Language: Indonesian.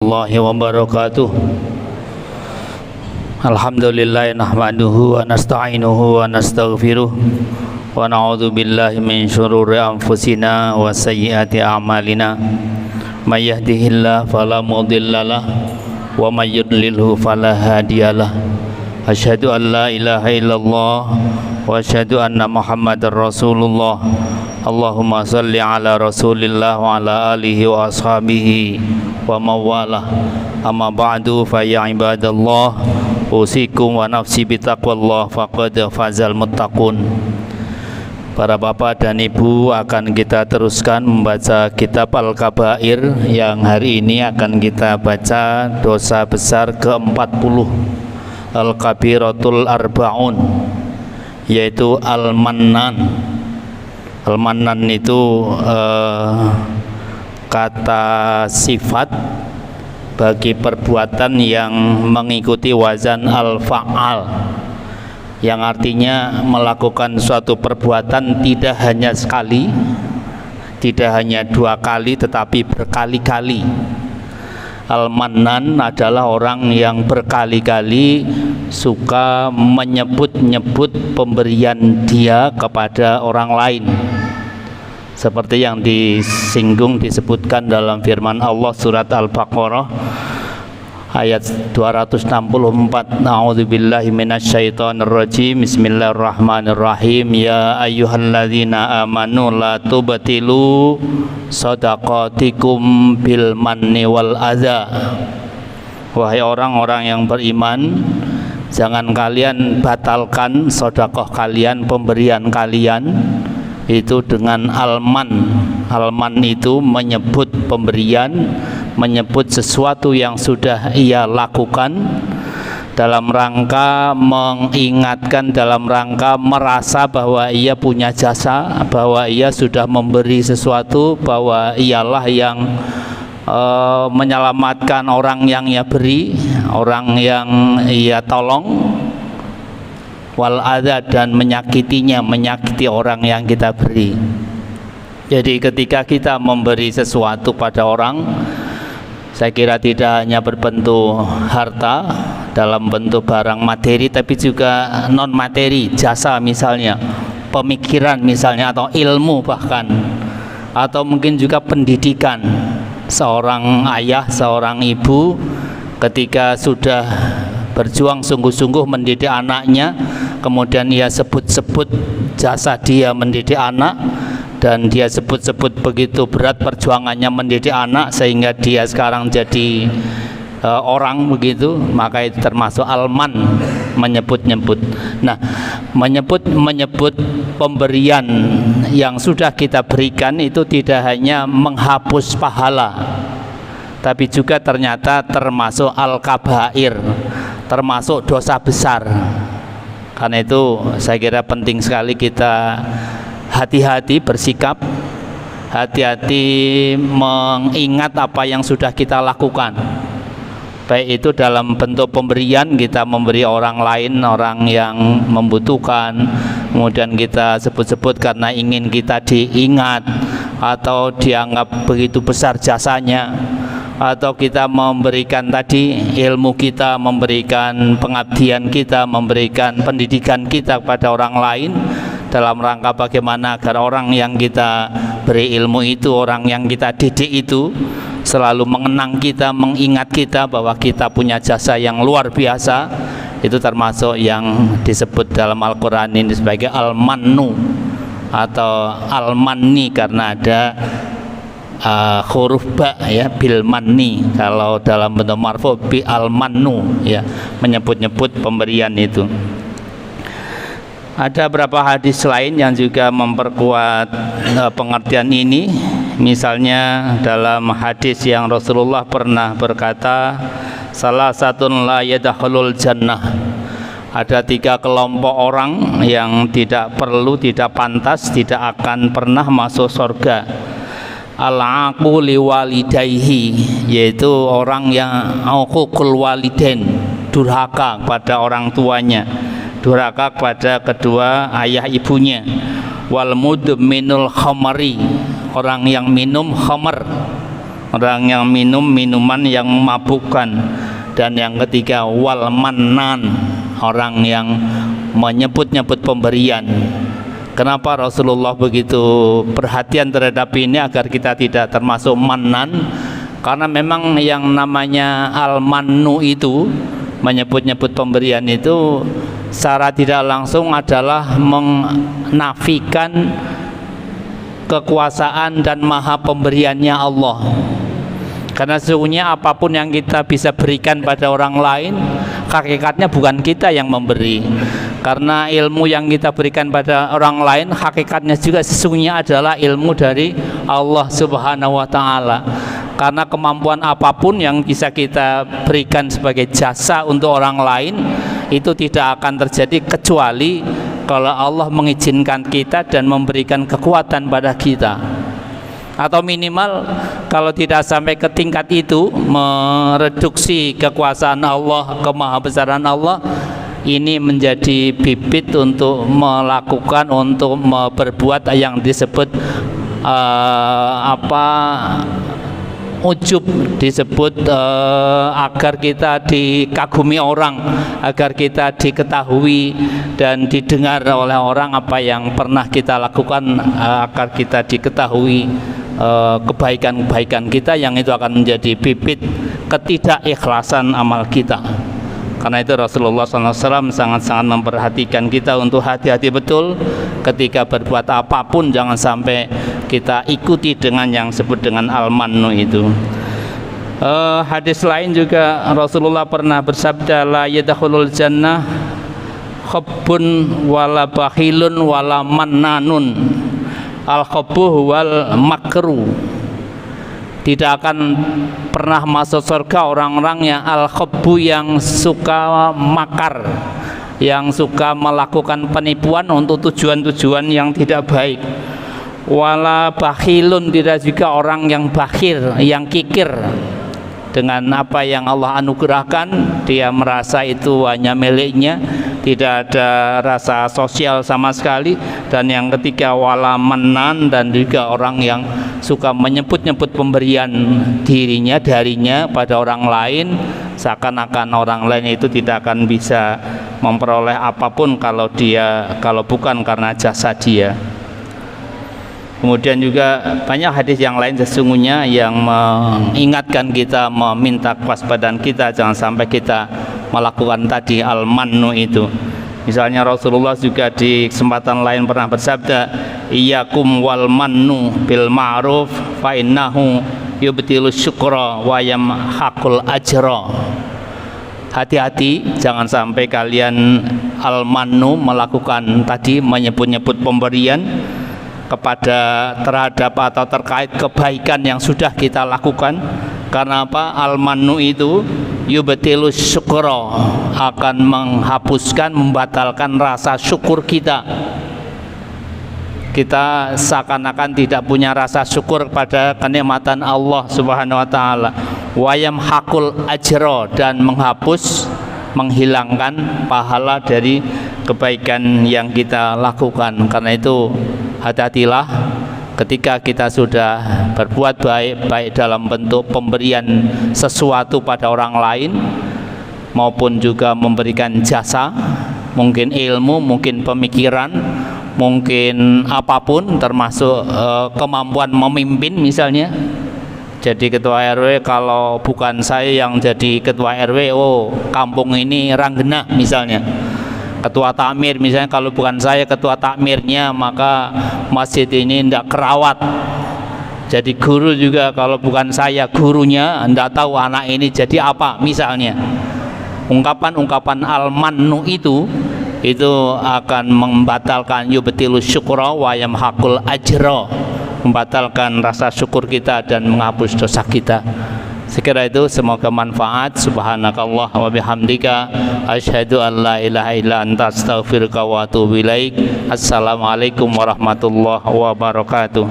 warahmatullahi wabarakatuh. Alhamdulillah nahmaduhu wa nasta'inuhu wa nastaghfiruh wa na'udzu billahi min syururi anfusina wa sayyiati a'malina. May yahdihillahu fala mudhillalah wa may yudlilhu fala hadiyalah. Asyhadu an la ilaha illallah wa asyhadu anna Muhammadar Rasulullah. Allahumma salli ala Rasulillah wa ala alihi wa ashabihi wa mawalah. Amma ba'du fa ya ibadallah, usikum wa nafsi bitaqwallah faqad fazal muttaqun. Para bapak dan ibu, akan kita teruskan membaca kitab Al-Kabair yang hari ini akan kita baca dosa besar ke-40, Al-Kabiratul Arba'un, yaitu Al-Mannan. Al-Mannan itu kata sifat bagi perbuatan yang mengikuti wazan al-fa'al, yang artinya melakukan suatu perbuatan tidak hanya sekali, tidak hanya dua kali, tetapi berkali-kali. Al-Mannan adalah orang yang berkali-kali suka menyebut-nyebut pemberian dia kepada orang lain, seperti yang disebutkan dalam firman Allah surat Al-Baqarah ayat 264. A'udzubillahi minasyaitonir rajim. Bismillahirrahmanirrahim. Ya ayyuhalladzina amanu la tubtilu shadaqatikum bil manni wal adza. Wahai orang-orang yang beriman, jangan kalian batalkan sedekah kalian, pemberian kalian itu dengan alman. Alman itu menyebut pemberian, menyebut sesuatu yang sudah ia lakukan dalam rangka mengingatkan, dalam rangka merasa bahwa ia punya jasa, bahwa ia sudah memberi sesuatu, bahwa ialah yang menyelamatkan orang yang ia beri, orang yang ia tolong, wal adza, dan menyakitinya, menyakiti orang yang kita beri. Jadi ketika kita memberi sesuatu pada orang, saya kira tidak hanya berbentuk harta dalam bentuk barang materi, tapi juga non materi, jasa misalnya, pemikiran misalnya, atau ilmu bahkan, atau mungkin juga pendidikan. Seorang ayah, seorang ibu ketika sudah berjuang sungguh-sungguh mendidik anaknya, kemudian ia sebut-sebut jasa dia mendidik anak, dan dia sebut-sebut begitu berat perjuangannya mendidik anak sehingga dia sekarang jadi orang begitu, maka itu termasuk alman, menyebut-nyebut. Nah, menyebut pemberian yang sudah kita berikan itu tidak hanya menghapus pahala, tapi juga ternyata termasuk al-kabair, termasuk dosa besar. Karena itu saya kira penting sekali kita hati-hati bersikap, hati-hati mengingat apa yang sudah kita lakukan, baik itu dalam bentuk pemberian, kita memberi orang lain, orang yang membutuhkan, kemudian kita sebut-sebut karena ingin kita diingat atau dianggap begitu besar jasanya, atau kita memberikan tadi ilmu kita, memberikan pengabdian kita, memberikan pendidikan kita kepada orang lain dalam rangka bagaimana agar orang yang kita beri ilmu itu, orang yang kita didik itu selalu mengenang kita, mengingat kita bahwa kita punya jasa yang luar biasa. Itu termasuk yang disebut dalam Al-Quran ini sebagai al-mannu atau al-manni, karena ada huruf ba ya, bil manni. Kalau dalam bentuk marfu bi al-mannu ya, menyebut-nyebut pemberian itu. Ada beberapa hadis lain yang juga memperkuat pengertian ini. Misalnya dalam hadis yang Rasulullah pernah berkata, salah satun la yadkhulul jannah. Ada 3 kelompok orang yang tidak perlu, tidak pantas, tidak akan pernah masuk surga. Al-aqu liwalidayhi, yaitu orang yang uququl walidain, durhaka pada orang tuanya, durhaka kepada kedua ayah ibunya. Wal mudminul khamari, orang yang minum khamar, orang yang minum minuman yang memabukkan. Dan yang ketiga wal mannan, orang yang menyebut-nyebut pemberian. Kenapa Rasulullah begitu perhatian terhadap ini agar kita tidak termasuk mannan? Karena memang yang namanya al-mannu itu, menyebut-nyebut pemberian itu secara tidak langsung adalah menafikan kekuasaan dan maha pemberiannya Allah. Karena sesungguhnya apapun yang kita bisa berikan pada orang lain, hakikatnya bukan kita yang memberi. Karena ilmu yang kita berikan pada orang lain, hakikatnya juga sesungguhnya adalah ilmu dari Allah Subhanahu wa Ta'ala. Karena kemampuan apapun yang bisa kita berikan sebagai jasa untuk orang lain, itu tidak akan terjadi kecuali kalau Allah mengizinkan kita dan memberikan kekuatan pada kita. Atau minimal kalau tidak sampai ke tingkat itu, mereduksi kekuasaan Allah, kemahabesaran Allah, ini menjadi bibit untuk melakukan, untuk berbuat yang disebut ujub, disebut agar kita dikagumi orang, agar kita diketahui dan didengar oleh orang apa yang pernah kita lakukan, agar kita diketahui kebaikan-kebaikan kita, yang itu akan menjadi bibit ketidakikhlasan amal kita. Karena itu Rasulullah SAW sangat-sangat memperhatikan kita untuk hati-hati betul ketika berbuat apapun, jangan sampai kita ikuti dengan yang disebut dengan al-mannu itu. Hadis lain juga Rasulullah pernah bersabda, la yadkhulul jannah khabbun wala bakhilun wala mannanun, al-khabbu wal makru. Tidak akan pernah masuk surga orang-orang yang al-khabbu, yang suka makar, yang suka melakukan penipuan untuk tujuan-tujuan yang tidak baik. Wala bakhilun, tidak juga orang yang bakhil, yang kikir dengan apa yang Allah anugerahkan, dia merasa itu hanya miliknya, tidak ada rasa sosial sama sekali. Dan yang ketiga wala mannan, dan juga orang yang suka menyebut-nyebut pemberian dirinya, darinya pada orang lain, seakan-akan orang lain itu tidak akan bisa memperoleh apapun kalau bukan karena jasa dia. Kemudian juga banyak hadis yang lain sesungguhnya yang mengingatkan kita, meminta kewaspadaan kita jangan sampai kita melakukan tadi al-mannu itu. Misalnya Rasulullah juga di kesempatan lain pernah bersabda, iyyakum wal mannu bil ma'ruf fa innahu yubtilu syukra wa yamhaqul ajra. Hati-hati, jangan sampai kalian al-mannu, melakukan tadi menyebut-nyebut pemberian terhadap atau terkait kebaikan yang sudah kita lakukan. Karena apa? Al-mannu itu yubtilus syukra, akan menghapuskan, membatalkan rasa syukur kita. Kita seakan-akan tidak punya rasa syukur pada kenikmatan Allah Subhanahu wa Ta'ala. Wa yamhaqul ajra, dan menghapus, menghilangkan pahala dari kebaikan yang kita lakukan. Karena itu hati-hatilah ketika kita sudah berbuat baik dalam bentuk pemberian sesuatu pada orang lain, maupun juga memberikan jasa, mungkin ilmu, mungkin pemikiran, mungkin apapun, termasuk kemampuan memimpin misalnya. Jadi ketua RW, kalau bukan saya yang jadi ketua RW, kampung ini ranggena misalnya. Ketua takmir misalnya, kalau bukan saya ketua takmirnya, maka masjid ini tidak kerawat. Jadi guru juga, kalau bukan saya gurunya, tidak tahu anak ini jadi apa misalnya. Ungkapan-ungkapan al-mannu itu akan membatalkan yubtilus syukra wa yamhaqul ajra, membatalkan rasa syukur kita dan menghapus dosa kita. Sekira itu, semoga manfaat. Subhanakallah wa bihamdika, asyhadu an la ilaha illa anta, astaghfiruka wa atubu ilaik. Assalamualaikum warahmatullahi wabarakatuh.